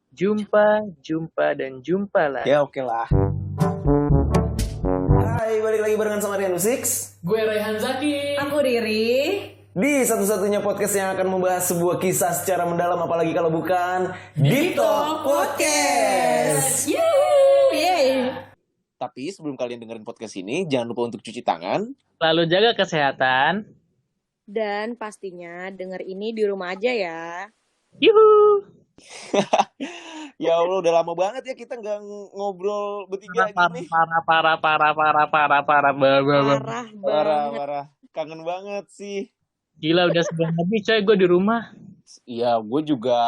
Jumpa, dan jumpa lagi. Ya oke lah. Hai, balik lagi barengan sama Rian Six. Gue Raihan Zaki. Aku Riri. Di satu-satunya podcast yang akan membahas sebuah kisah secara mendalam, apalagi kalau bukan Deep Talk Podcast. Yeay. Tapi sebelum kalian dengerin podcast ini, jangan lupa untuk cuci tangan. Lalu jaga kesehatan. Dan pastinya denger ini di rumah aja ya. Yuhu. Ya Allah, udah lama banget ya kita nggak ngobrol bertiga gini. Parah. Parah banget. Parah. Kangen banget sih. Gila, udah sebulan lebih coy gue di rumah. Iya, gue juga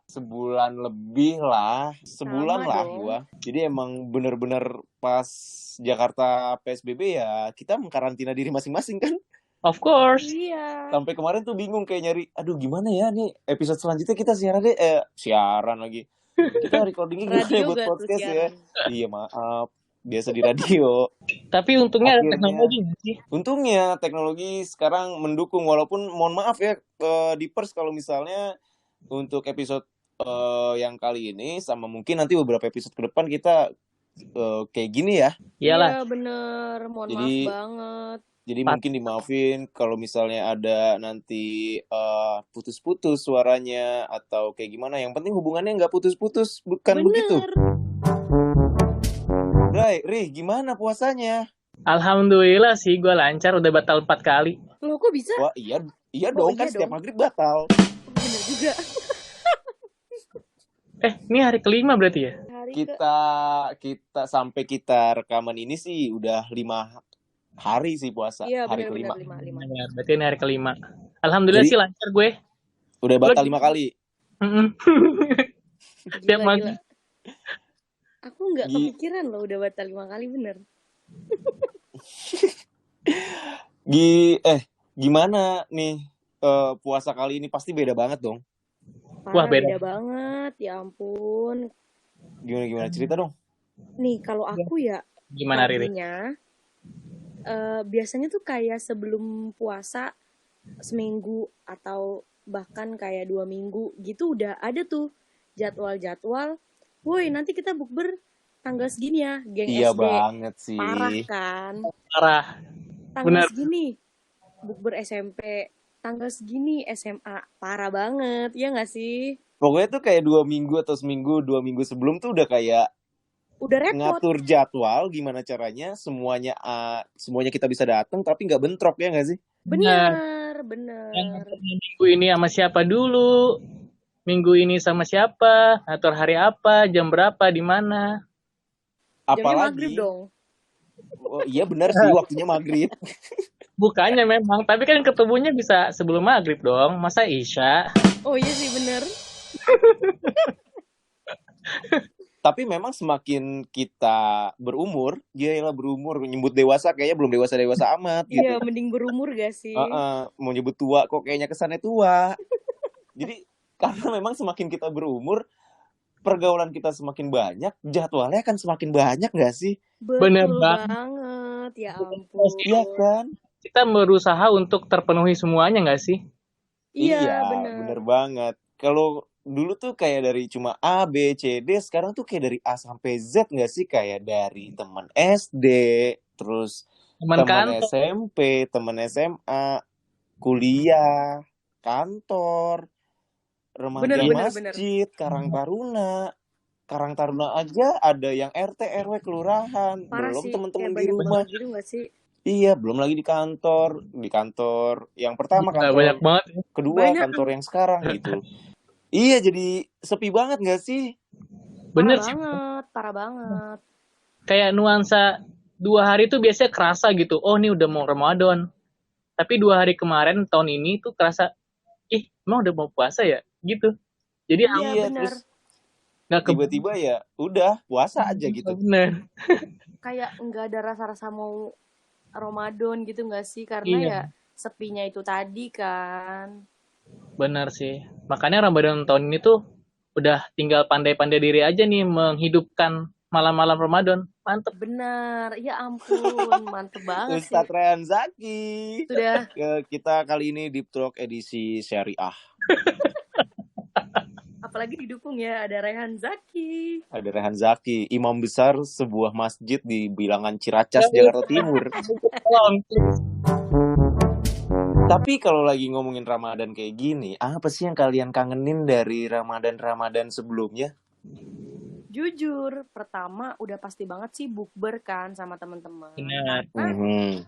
sebulan lebih lah. Sebulan Sama lah dong. gue. Jadi emang bener-bener pas Jakarta PSBB ya kita mengkarantina diri masing-masing kan. Of course. Iya. Sampai kemarin tuh bingung kayak nyari, aduh gimana ya nih episode selanjutnya kita siaran lagi. Kita recordingnya gimana Radio ya buat gak tuh podcast ya? siaran? Iya maaf, biasa di radio. Tapi untungnya ada Akhirnya. teknologi nggak sih? Untungnya teknologi sekarang mendukung, walaupun mohon maaf ya di Pers kalau misalnya untuk episode yang kali ini sama mungkin nanti beberapa episode ke depan kita kayak gini ya. Iyalah. Iya bener. Mohon Jadi- maaf banget. Jadi mungkin dimaafin kalau misalnya ada nanti putus-putus suaranya atau kayak gimana. Yang penting hubungannya nggak putus-putus, bukan begitu? Ri, gimana puasanya? Alhamdulillah sih gue lancar, udah batal 4 kali. Loh kok bisa? Wah iya Oh, dong iya kan setiap dong. maghrib batal. Bener juga. Ini hari kelima berarti ya? Hari Kita sampai kita rekaman ini sih udah 5 hari sih puasa. Iya Hari bener-bener kelima. 5. Ya, berarti ini hari kelima. Alhamdulillah Jadi- sih lancar gue. Udah batal Lagi- 5 kali. Tiap maghrib. Aku nggak kepikiran loh udah batal 5 kali bener. Gimana nih puasa kali ini? Pasti beda banget dong. Wah, Parah, beda. beda banget. Ya ampun. Gimana cerita dong? Nih kalau aku ya Gimana Riri? paginya biasanya tuh kayak sebelum puasa seminggu atau bahkan kayak 2 minggu gitu udah ada tuh jadwal-jadwal. Woi nanti kita bukber tanggal segini ya, geng Iya SD. banget sih. Parah kan? Parah. Tanggal Benar. segini bukber SMP, tanggal segini SMA. Parah banget, ya nggak sih? Pokoknya tuh kayak 2 minggu atau seminggu, 2 minggu sebelum tuh udah kayak Udah repot. ngatur jadwal gimana caranya semuanya kita bisa datang tapi nggak bentrok, ya nggak sih? Bener. Yang ngaturnya minggu ini sama siapa dulu? Minggu ini sama siapa? Ngatur hari apa? Jam berapa? Di mana? Jamnya maghrib Apalagi dong. oh iya benar sih waktunya maghrib. Bukannya memang, tapi kan ketemunya bisa sebelum maghrib dong. Masa Isya? Oh iya sih bener. Tapi memang semakin kita berumur, nyebut dewasa kayaknya belum dewasa amat gitu. Iya mending berumur gak sih? Mau nyebut tua kok kayaknya kesannya tua. Jadi karena memang semakin kita berumur, pergaulan kita semakin banyak, jadwalnya akan semakin banyak nggak sih? Bener Betul banget. banget. Ya ampun. Iya kan? Kita berusaha untuk terpenuhi semuanya nggak sih? Iya bener. bener banget. Kalau dulu tuh kayak dari cuma A, B, C, D, sekarang tuh kayak dari A sampai Z nggak sih? Kayak dari teman SD, terus Teman teman kantor. SMP, teman SMA, kuliah, kantor, remaja Bener. masjid, Karang Taruna aja ada yang RT, RW, kelurahan, Parah belum sih. teman-teman Kayak di banyak rumah. banget gitu gak sih? Iya, belum lagi di kantor. Yang pertama Gila, kantor, banyak banget. kedua Banyak. kantor yang sekarang gitu. Iya, jadi sepi banget nggak sih? Bener Parah sih. banget. Parah banget. Kayak nuansa 2 hari tuh biasanya kerasa gitu. Oh, ini udah mau Ramadan. Tapi 2 hari kemarin tahun ini tuh kerasa, emang udah mau puasa ya? Gitu. Jadi Iya bener. terus nggak tiba-tiba ya udah puasa aja gitu. Bener. Kayak nggak ada rasa-rasa mau Ramadan gitu gak sih? Karena Iya. ya sepinya itu tadi kan. Bener sih. Makanya Ramadan tahun ini tuh udah tinggal pandai-pandai diri aja nih menghidupkan malam-malam Ramadan. Mantep. Benar. Ya ampun. Mantep banget sih. Ustadz Raihan Zaki. Sudah. Kita kali ini Deep Talk edisi syariah. Apa Apalagi didukung ya ada Rehan Zaki. Ada Rehan Zaki, imam besar sebuah masjid di bilangan Ciracas, Jakarta Timur. Tolong, please. Tapi kalau lagi ngomongin Ramadan kayak gini, apa sih yang kalian kangenin dari Ramadan sebelumnya? Jujur, pertama udah pasti banget sih bukber kan sama teman-teman. Benar. Karena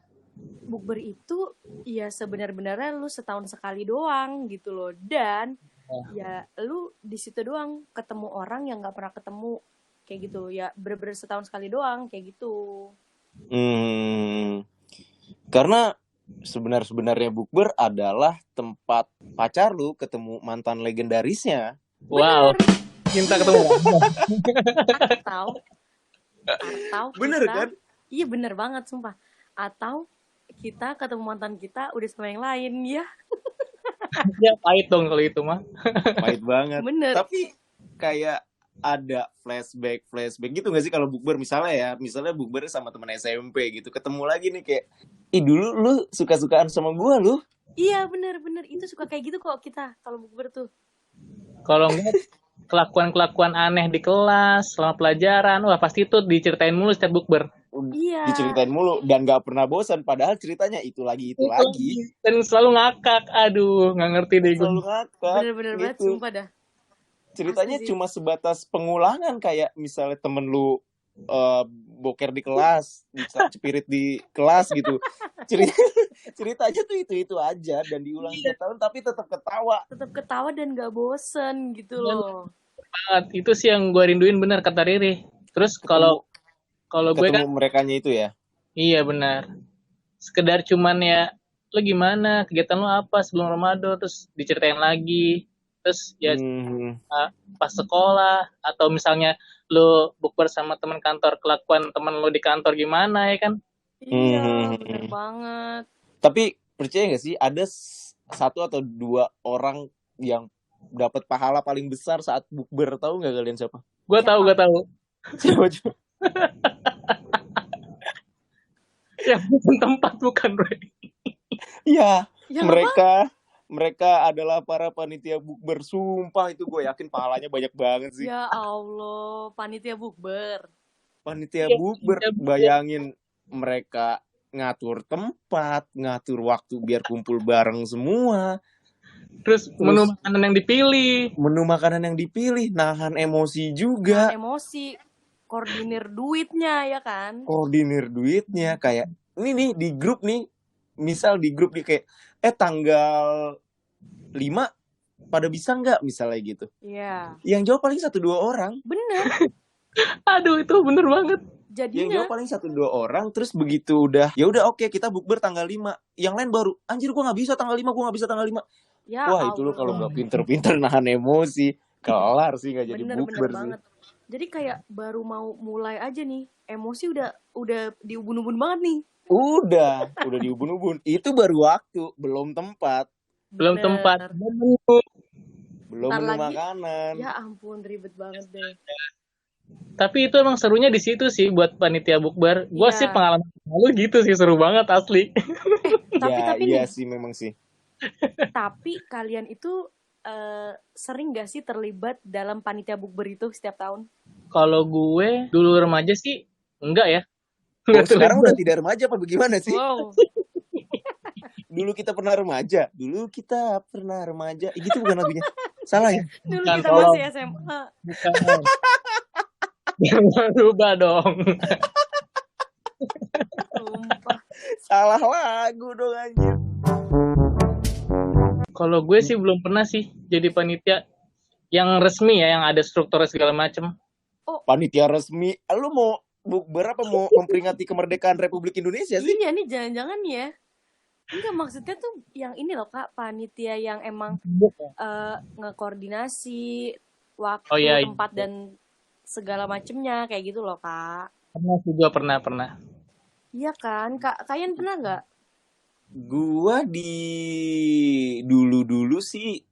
bukber itu ya sebenar-benarnya lu setahun sekali doang gitu loh. Dan ya lu di situ doang ketemu orang yang nggak pernah ketemu kayak gitu ya, bener-bener setahun sekali doang kayak gitu. Karena sebenarnya bukber adalah tempat pacar lu ketemu mantan legendarisnya. Wow. Cinta ketemu. Atau Bener kita, kan? iya bener banget sumpah. Atau kita ketemu mantan kita udah sama yang lain ya. Ya pahit dong kalau itu mah. Pahit banget. Bener. Tapi kayak ada flashback gitu gak sih kalau bukber misalnya bukber sama temen SMP gitu, ketemu lagi nih kayak, dulu lu suka-sukaan sama gua lu. Iya bener itu suka kayak gitu kok kita kalau bukber tuh. Kalau enggak kelakuan aneh di kelas selama pelajaran, wah pasti itu diceritain mulu setiap bukber. Iya. Diceritain mulu dan gak pernah bosan, padahal ceritanya itu lagi. Dan selalu ngakak, aduh nggak ngerti deh gue. Selalu ngakak. Bener-bener gitu. banget sumpah dah. Ceritanya Asli sih. cuma sebatas pengulangan, kayak misalnya temen lu boker di kelas, dicepirit di kelas gitu. Ceritanya tuh itu aja dan diulang setiap tahun tapi tetap ketawa Dan gak bosen gitu loh. Banget. Itu sih yang gue rinduin, bener kata Riri. Terus kalau gue kan, ketemu merekanya itu ya. iya benar. Sekedar cuman ya, lo gimana, kegiatan lo apa sebelum Ramadan, terus diceritain lagi. Terus ya pas sekolah, atau misalnya lo bukber sama teman kantor, kelakuan teman lo di kantor gimana ya kan? Iya bener banget. Tapi percaya gak sih ada satu atau dua orang yang dapat pahala paling besar saat bukber? Tahu nggak kalian siapa? Gue tahu. Siapa? Yang bukan tempat, bukan Roy. Iya, Ya, mereka adalah para panitia bukber. Sumpah itu gue yakin pahalanya banyak banget sih. ya Allah, panitia bukber. Panitia bukber, bayangin mereka ngatur tempat, ngatur waktu biar kumpul bareng semua. Terus menu makanan yang dipilih, nahan emosi juga. Emosi, koordinir duitnya ya kan? Koordinir duitnya, kayak ini nih di grup nih, misal di grup nih kayak tanggal 5 pada bisa nggak misalnya gitu. Iya. Yang jawab paling 1-2 orang. Bener. Aduh itu bener banget. Yang Jadinya jawab paling 1-2 orang, terus begitu udah, ya udah oke, kita bukber tanggal 5. Yang lain baru, anjir gua nggak bisa tanggal 5. ya Wah Allah. itu lo kalau nggak pinter-pinter nahan emosi, kelar sih nggak jadi Bener bukber sih. banget. Jadi kayak baru mau mulai aja nih, emosi udah diubun-ubun banget nih. Udah diubun-ubun. Itu baru waktu, belum tempat, Belum Bener. tempat. belum Ntar menu lagi, makanan. Ya ampun ribet banget deh. Tapi itu emang serunya di situ sih buat panitia bukber. Gue Iya. sih pengalaman lalu gitu sih, seru banget asli. Tapi Iya nih, sih memang sih. tapi kalian itu sering gak sih terlibat dalam panitia bukber itu setiap tahun? Kalau gue dulu remaja sih enggak ya. Oh, sekarang udah tidak remaja apa bagaimana sih? Wow. Dulu kita pernah remaja. Gitu bukan lagunya? Salah ya? Dulu Bukan, kita tolong. masih SMA. Bukan. Jangan rubah dong. Sumpah. Salah lagu dong anjir. Kalau gue sih belum pernah sih jadi panitia yang resmi ya, yang ada struktur segala macem. Panitia resmi. Lu mau bukber apa mau memperingati kemerdekaan Republik Indonesia sih? Iya nih jangan-jangan ya. Enggak, maksudnya tuh yang ini loh Kak, panitia yang emang ngekoordinasi waktu, Oh, iya. tempat dan segala macemnya kayak gitu loh Kak. Pernah sih, gue pernah. Iya kan? Kalian pernah nggak? Gua dulu sih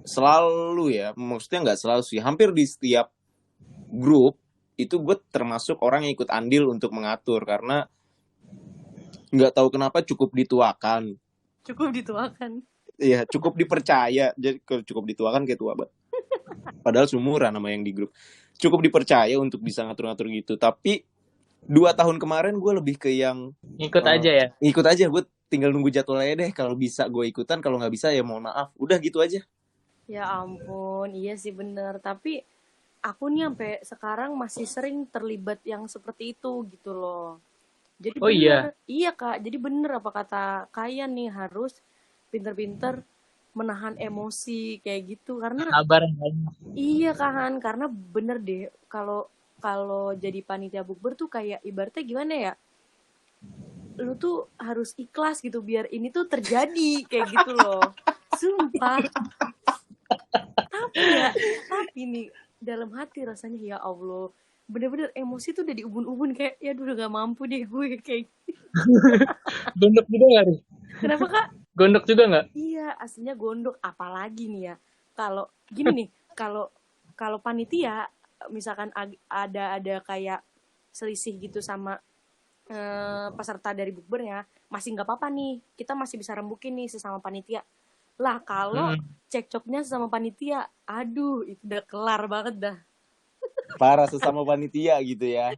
selalu ya, maksudnya nggak selalu sih, hampir di setiap grup itu gue termasuk orang yang ikut andil untuk mengatur, karena nggak tahu kenapa cukup dituakan. Cukup dituakan. Iya, cukup dipercaya. Jadi kalau cukup dituakan kayak tua banget. Padahal seumuran sama yang di grup. Cukup dipercaya untuk bisa ngatur-ngatur gitu. Tapi 2 tahun kemarin gue lebih ke yang Ikut aja ya. ikut aja, gue tinggal nunggu jadwalnya deh. Kalau bisa gue ikutan, kalau nggak bisa ya mohon maaf. Udah gitu aja. Ya ampun, iya sih bener. Tapi aku nih sampai sekarang masih sering terlibat yang seperti itu gitu loh. Jadi Oh iya. bener, iya Kak. Jadi bener apa kata Kayan nih, harus pinter-pinter menahan emosi kayak gitu. Karena Sabar yang banyak. iya kan, karena bener deh kalau kalau jadi panitia bukber tuh kayak ibaratnya gimana ya? Lu tuh harus ikhlas gitu biar ini tuh terjadi kayak gitu loh. Sumpah. Tapi nih dalam hati rasanya ya Allah, bener-bener emosi tuh udah diubun-ubun kayak ya udah gak mampu deh gue kayak. Gondok juga nggak nih? Kenapa Kak? Gondok juga nggak? Iya, aslinya gondok. Apalagi nih ya, kalau gini nih, kalau kalau panitia misalkan ada kayak selisih gitu sama peserta dari bukbernya, masih nggak apa-apa nih, kita masih bisa rembukin nih sesama panitia. Lah kalau cekcoknya sesama panitia, aduh itu udah kelar banget dah. Parah sesama panitia gitu ya.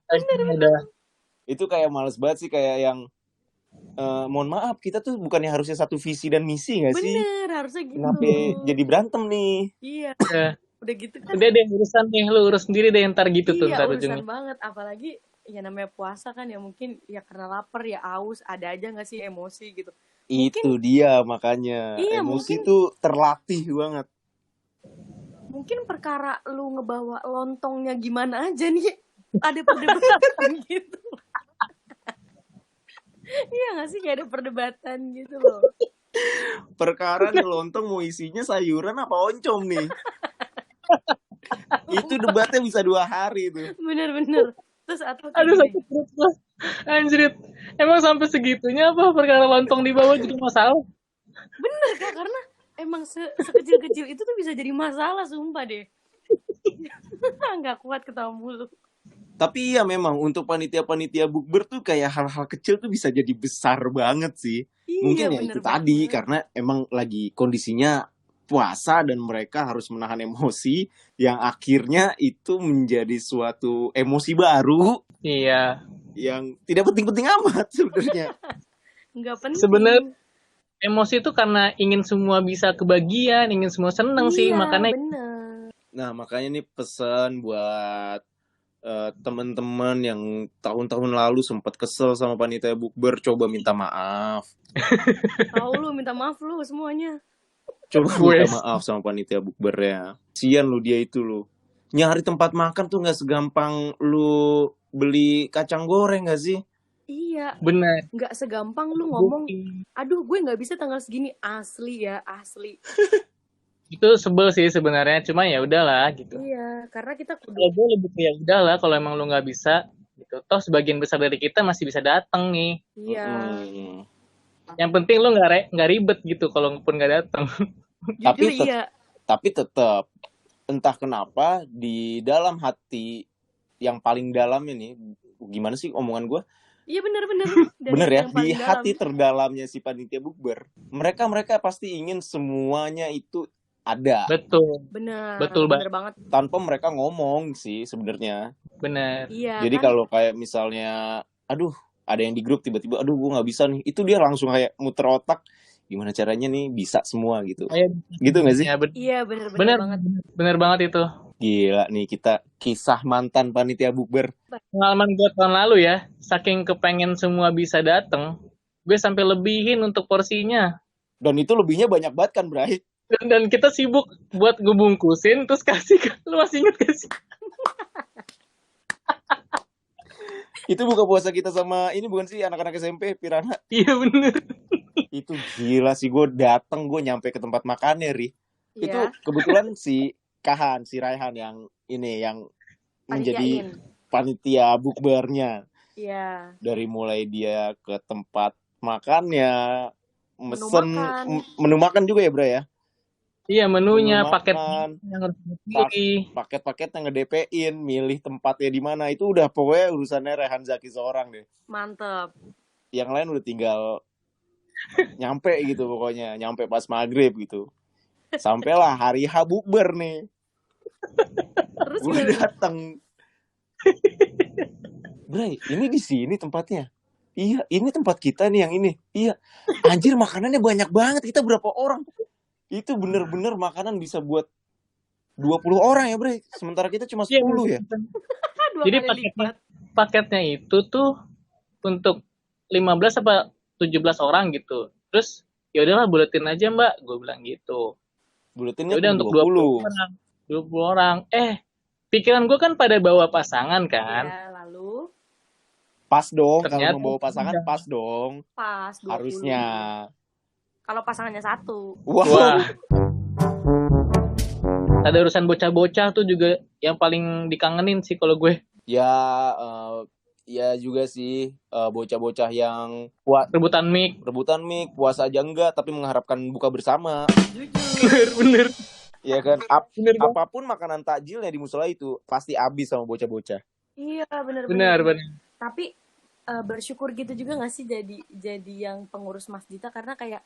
Udah. Itu kayak males banget sih, kayak yang mohon maaf, kita tuh bukannya harusnya satu visi dan misi gak sih? Bener, harusnya gitu. Kenapa jadi berantem nih? Iya, Udah. udah gitu kan. Udah deh urusan nih, lu urus sendiri deh ntar gitu tuh Iya, ntar urusan ujungnya. banget. Apalagi ya namanya puasa kan ya, mungkin ya karena lapar ya aus, ada aja gak sih emosi gitu. Itu dia makanya. Iya, Emosi mungkin- tuh terlatih banget. Mungkin perkara lu ngebawa lontongnya gimana aja nih, ada perdebatan gitu. Iya gak sih, kayak ada perdebatan gitu loh. Perkara nih lontong mau isinya sayuran apa oncom nih? Itu debatnya bisa 2 hari tuh. Bener-bener. Terus atau kayak Aduh gini, sakit perut gua. Anjrit. Emang sampai segitunya apa perkara lontong di bawah jadi masalah? bener Kak, karena emang sekecil-kecil itu tuh bisa jadi masalah, sumpah deh. Nggak kuat ketawa mulu. Tapi iya memang untuk panitia-panitia bukber tuh kayak hal-hal kecil tuh bisa jadi besar banget sih. Iya, Mungkin ya bener itu tadi banget. karena emang lagi kondisinya puasa dan mereka harus menahan emosi yang akhirnya itu menjadi suatu emosi baru Iya. yang tidak penting-penting amat sebenarnya. Nggak penting. Sebenarnya emosi itu karena ingin semua bisa kebagian, ingin semua seneng sih, Iya, makanya bener. Nah, makanya nih pesan buat teman-teman yang tahun-tahun lalu sempat kesel sama panitia bukber, coba minta maaf. Tahu lu, minta maaf lu semuanya. Coba minta Wes. maaf sama panitia bukber ya. Sian lu dia itu lu. Nyari tempat makan tuh nggak segampang lu beli kacang goreng nggak sih? Iya, benar. nggak segampang lu ngomong, aduh gue nggak bisa tanggal segini. Asli ya, asli. Itu sebel sih sebenarnya, cuma ya udahlah gitu. Iya, karena kita kudu. Kalau gue lebih kayak udahlah kalau emang lu nggak bisa gitu. Toh sebagian besar dari kita masih bisa datang nih. Iya. Yang penting lu nggak ribet gitu kalau pun nggak datang. Jujur iya. Tapi tetap entah kenapa di dalam hati yang paling dalam ini, gimana sih omongan gue? Iya benar-benar. Bener ya, di hati terdalamnya si panitia bukber, mereka pasti ingin semuanya itu ada. Betul. Benar. Betul banget. Tanpa mereka ngomong sih sebenarnya. Benar. Iya. Jadi kan? kalau kayak misalnya, aduh ada yang di grup tiba-tiba, aduh gue nggak bisa nih, itu dia langsung kayak muter otak, gimana caranya nih bisa semua gitu. Gitu nggak sih? Iya benar banget. Benar banget itu. Gila nih kita kisah mantan panitia bukber. Pengalaman gue tahun lalu ya, saking kepengen semua bisa datang, gue sampai lebihin untuk porsinya. Dan itu lebihnya banyak banget kan, Bray? Dan kita sibuk buat ngebungkusin terus kasih ke lu, masih inget gak sih? Itu buka puasa kita sama ini bukan sih anak-anak SMP Pirana? Iya bener. Itu gila sih, gue dateng, gue nyampe ke tempat makannya, Ri. Iya. Itu kebetulan si Kahan, si Raihan yang ini yang menjadi panitia bukbernya. Iya. Dari mulai dia ke tempat makannya, menu makan juga ya, Bro ya? Iya, menunya, paket yang harus dipilih. Paket-paketnya nge-DP-in, milih tempatnya di mana, itu udah pokoknya urusannya Rehan Zaki seorang deh. Mantep. Yang lain udah tinggal nyampe gitu pokoknya, nyampe pas maghrib gitu. Sampailah hari H bukber nih. Terus Gue datang. Bray, ini di sini tempatnya. Iya, ini tempat kita nih yang ini. Iya. Anjir, makanannya banyak banget. Kita berapa orang? Itu bener-bener makanan bisa buat 20 orang ya, Bray. Sementara kita cuma 10 ya. dua Jadi kali lipat. paketnya itu tuh untuk 15 apa 17 orang gitu. Terus ya udahlah buletin aja Mbak, gue bilang gitu. Buletinnya Ya udah untuk 20 orang. Pikiran gue kan pada bawa pasangan kan. Ya, lalu Pas dong, Ternyata kalau membawa pasangan pas dong. pas 20. Harusnya. Kalau pasangannya satu. Wah. Ada urusan bocah-bocah tuh juga yang paling dikangenin sih kalau gue. Ya juga sih bocah-bocah yang Rebutan mic. puasa aja enggak tapi mengharapkan buka bersama. Bener. Ya kan, Bener banget. apapun makanan takjilnya di musola itu pasti habis sama bocah-bocah. Iya, benar. Bener. Tapi bersyukur gitu juga nggak sih jadi yang pengurus masjidnya, karena kayak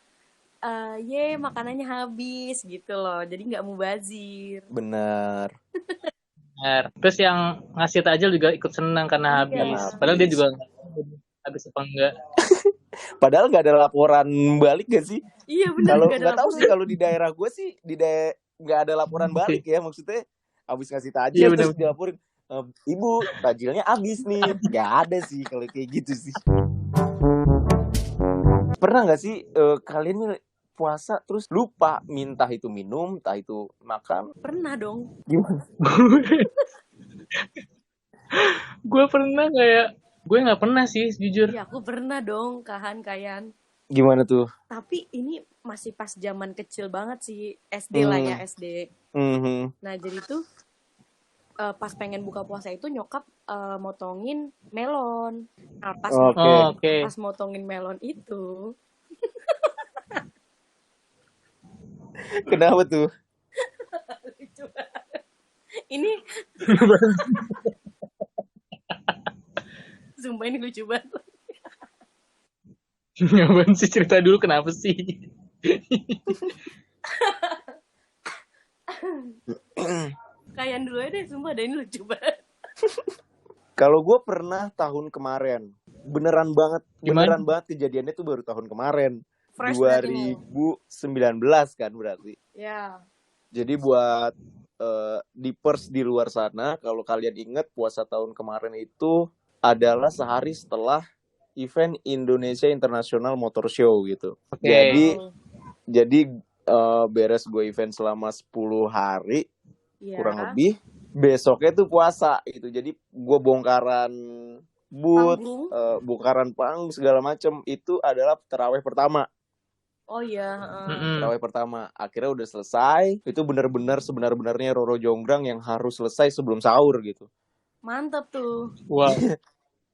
makanannya habis gitu loh, jadi nggak mubazir. Bener. Terus yang ngasih takjil juga ikut senang karena habis. Padahal dia juga habis apa enggak. Padahal nggak ada laporan balik gak sih? Iya benar. Kalau nggak tahu sih, kalau di daerah gue sih nggak ada laporan balik ya, maksudnya habis ngasih takjil Iya, terus dilaporin, Ibu takjilnya habis nih. Nggak ada sih kalau kayak gitu sih. Pernah nggak sih kalian nih puasa terus lupa entah itu minum, entah itu makan? Pernah dong. Gimana? Gue pernah gue nggak pernah sih jujur. Iya, aku pernah dong, Kayan. Gimana tuh? Tapi ini masih pas zaman kecil banget sih, SD lah ya, SD. Nah, jadi tuh pas pengen buka puasa itu nyokap motongin melon. Nah, pas motongin melon itu kenapa tuh? ini sumpah ini lucu banget. Ngapain sih, cerita dulu kenapa sih? Kayan dulu aja deh, sumpah deh, ini lucu banget. Kalau gue pernah tahun kemarin, beneran banget kejadiannya tuh baru tahun kemarin. Fresh 2019 kan berarti. Ya. Jadi buat Deepers di luar sana, kalau kalian ingat puasa tahun kemarin itu adalah sehari setelah event Indonesia International Motor Show gitu. Jadi beres gue event selama 10 hari kurang lebih. Besoknya tuh puasa gitu. Jadi gue bongkaran booth, bongkaran panggung segala macem, itu adalah tarawih pertama. Oh iya. Tarawih pertama. Akhirnya udah selesai. Itu benar-benar sebenar-benarnya Roro Jonggrang yang harus selesai sebelum sahur gitu. Mantap tuh. Wow.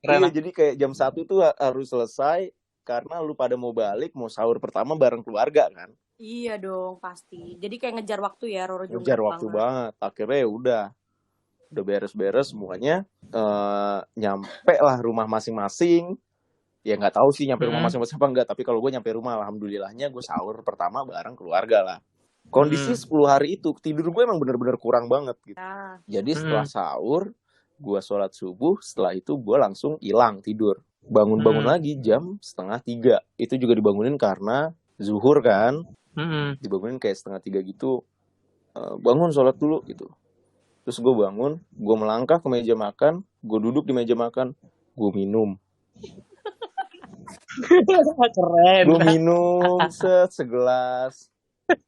Iya, jadi kayak jam 1 tuh harus selesai karena lu pada mau balik, mau sahur pertama bareng keluarga kan. Iya dong, pasti. Jadi kayak ngejar waktu ya, Roro Jonggrang. Ngejar waktu banget. Akhirnya ya udah beres-beres semuanya. Nyampe lah rumah masing-masing. Ya nggak tahu sih nyampe rumah masing-masing apa enggak, tapi kalau gue nyampe rumah alhamdulillahnya gue sahur pertama bareng keluarga lah. Kondisi 10 hari itu tidur gue emang bener-bener kurang banget gitu. Jadi setelah sahur gue sholat subuh, setelah itu gue langsung hilang tidur. Bangun-bangun lagi jam 2:30. Itu juga dibangunin karena zuhur kan. Dibangunin kayak 2:30 gitu. Bangun sholat dulu gitu. Terus gue bangun, gue melangkah ke meja makan, gue duduk di meja makan, gue minum. Keren. Gue minum segelas.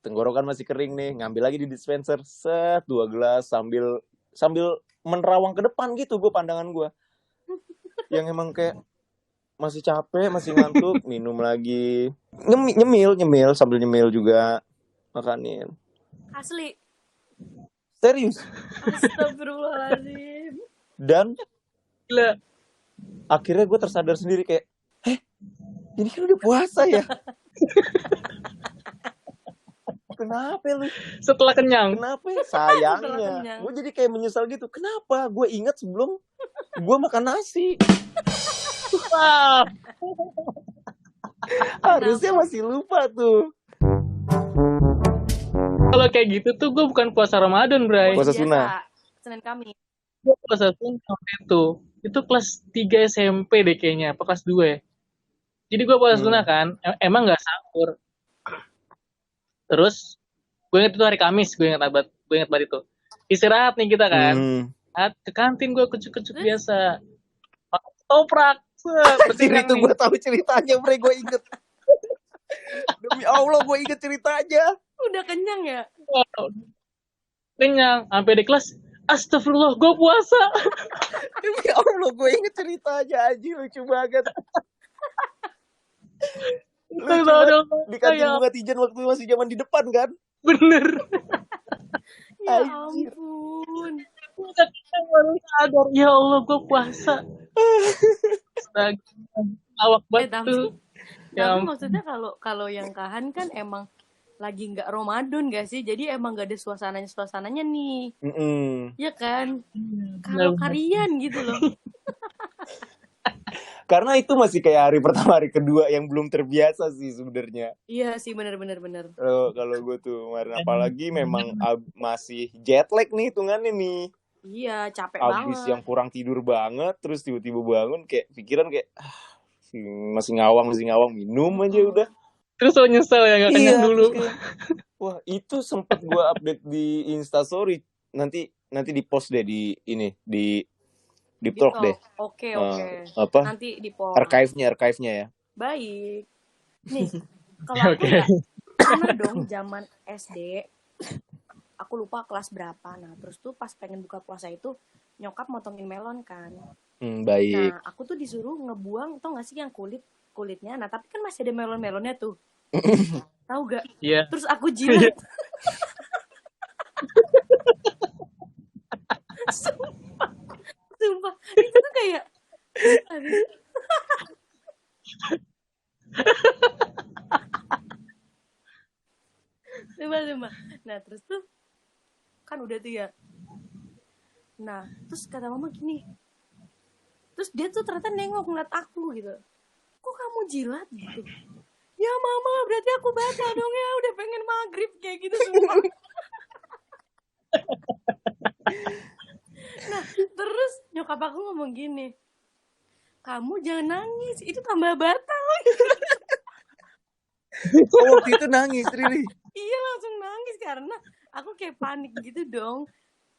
Tenggorokan masih kering nih, ngambil lagi di dispenser 2 gelas sambil menerawang ke depan gitu gue, pandangan gue. Yang emang kayak masih capek, masih ngantuk, minum lagi. Nyemil sambil nyemil juga makanin. Asli. Serius. Astagfirullahaladzim. Dan Gila. Akhirnya gue tersadar sendiri kayak, ini kan udah puasa ya. Kenapa lu? Setelah kenyang. Kenapa ya? Sayangnya. Gue jadi kayak menyesal gitu. Kenapa? Gue ingat sebelum gue makan nasi. Harusnya masih lupa tuh. Kalau kayak gitu tuh gue bukan puasa Ramadan, Bray. Puasa biasa, sunnah. Senin Kamis. Gue puasa sunnah waktu itu. Itu kelas 3 SMP deh kayaknya, apa kelas 2 ya. Jadi gue puasa sunnah kan, emang nggak sahur. Terus gue inget itu hari Kamis, gue inget banget itu. Istirahat nih kita kan. Ke kantin gue kucuk-kucuk biasa. Makan toprak. Itu gue tahu ceritanya, Bre, gue inget. Demi Allah, gue inget ceritanya. Udah kenyang ya? Kenyang, sampai di kelas. Astagfirullah, gue puasa. Demi Allah, gue inget ceritanya aja, lucu banget. Lucu banget. Di kantin Bunga Tijan waktu masih zaman di depan kan? Bener. Ya ampun. Baru sadar, ya Allah gue puasa. Awak banget. Tapi maksudnya kalau yang Kahan kan emang lagi nggak Ramadan gak sih? Jadi emang gak ada suasananya nih. Ya kan? Kalau kalian gitu loh. Karena itu masih kayak hari pertama, hari kedua yang belum terbiasa sih sebenarnya. Iya sih, benar. Kalau gue tuh kemarin, apalagi memang masih jet lag nih hitungannya nih. Iya, capek Abis banget. yang kurang tidur banget, terus tiba-tiba bangun kayak pikiran kayak masih ngawang, minum aja udah. Terus lo nyesel ya gak kenyang dulu. Wah, itu sempet gue update di Instastory. Nanti di post deh di ini di talk deh. Oke. Apa? Nanti di post. Archive-nya ya. Baik. Nih, kalau aku ya pernah dong zaman SD. Aku lupa kelas berapa. Nah, terus tuh pas pengen buka puasa itu nyokap motongin melon kan. Baik. Nah, aku tuh disuruh ngebuang, tau gak sih yang kulitnya. Nah, tapi kan masih ada melon-melonnya tuh. Tahu gak? Iya. Terus aku jilat. Sumpah. Itu tuh kayak Sumpah. Nah, terus tuh kan udah tuh ya. Nah, terus kata mama gini. Terus dia tuh ternyata nengok ngeliat aku gitu. Kok kamu jilat gitu? Ya mama, berarti aku batal dong ya. Udah pengen maghrib kayak gitu semua. Nah, terus nyokap aku ngomong gini. Kamu jangan nangis, itu tambah batal. Oh, waktu itu nangis, Riri. Iya, langsung nangis karena aku kayak panik gitu dong.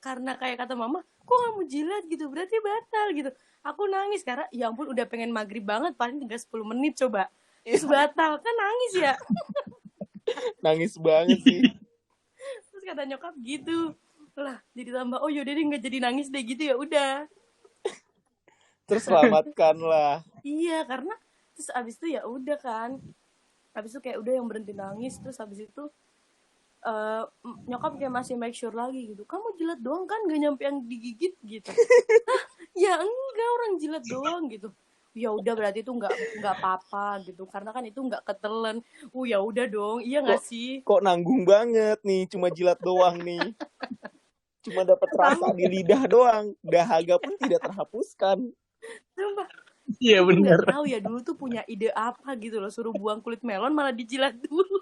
Karena kayak kata mama, kok kamu jilat gitu, berarti batal gitu. Aku nangis karena ya ampun udah pengen maghrib banget, paling tinggal 10 menit coba. Terus batal, kan nangis ya. Nangis banget sih. Terus kata nyokap gitu. Lah, jadi tambah, oh yaudah deh gak jadi nangis deh gitu ya udah. Terus selamatkan lah. Iya, karena terus abis itu ya udah kan. Abis itu kayak udah yang berhenti nangis. Terus abis itu nyokap kayak masih make sure lagi gitu. Kamu jilat doang kan, gak nyampe yang digigit gitu. Hah? Ya enggak, orang jilat doang gitu. Ya udah berarti itu nggak apa-apa gitu, karena kan itu nggak ketelan. Ya udah dong, iya nggak sih? Kok nanggung banget nih, cuma jilat doang nih. Cuma dapat rasa di lidah doang, dahaga pun tidak terhapuskan. Sumpah. Iya benar. Nggak tahu ya dulu tuh punya ide apa gitu loh, suruh buang kulit melon malah dijilat dulu.